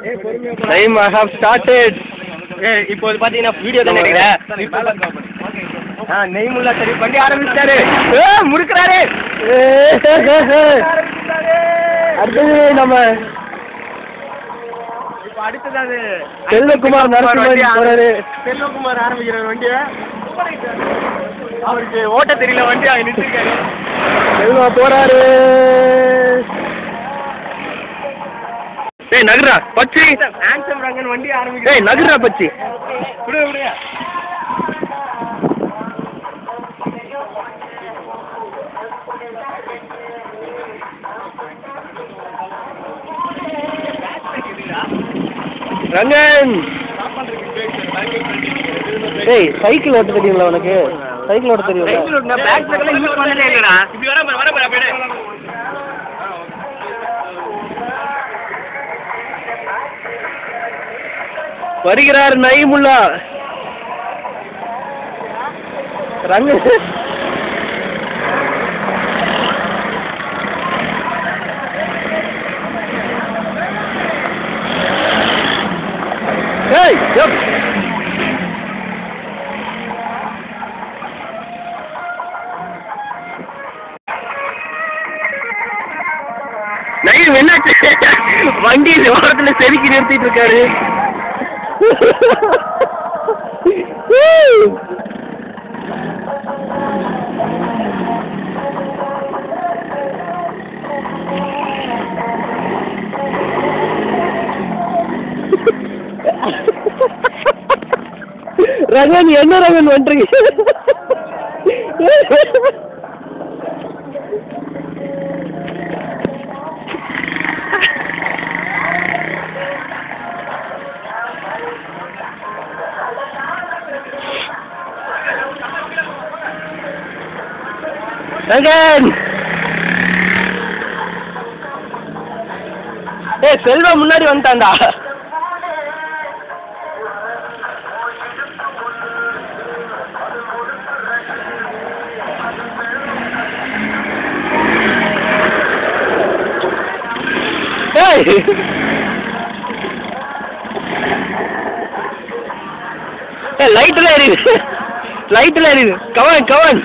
Time I have started. இப்போ பாத்தீங்கன்னா video தான் நினைக்கிறேன். நெய்முல்லா சரி பண்ணி ஆரம்பிச்சாரு. முறுக்குறாரு. அடுத்தது நம்ம அடுத்தது செல்வகுமார் நரசிம்மன். செல்வகுமார் ஆரம்பிக்கிற வண்டியை அவருக்கு ஓட்ட தெரியல, வண்டி அங்க நிறுத்திருக்காரு. செல்வா போறாரு. ஏய் நகரா பச்சி. ஹேண்ட்ஸம் ரங்கன் வண்டி ஆரம்பிக்கிறாரு. ஏய் நகரா பச்சி. விடு விடு. ரங்கன். ஏய் சைக்கிள் ஓட்ட தெரியுங்களா உனக்கு? சைக்கிள் ஓட்ட தெரியுமா? சைக்கிள் ஓட்ட பேக் சைக்கிள் யூஸ் பண்ணதே இல்லடா. இப்படி வர அப்படியே. வருகிறார் நயிமுல்லா. ரங்கன் ஏய் யப் நயிம் என்னாச்சு? வண்டி ஓரத்துல செதுக்கி நிறுத்திட்டு இருக்காரு. ரங்கன் என்ன ரங்கன் பண்றீங்க? ரங்கன் ஏய் செல்வா முன்னாடி வந்துட்டான்டா. லைட்ல எரியுது, லைட்ல எரியுது. கவன் கவன்.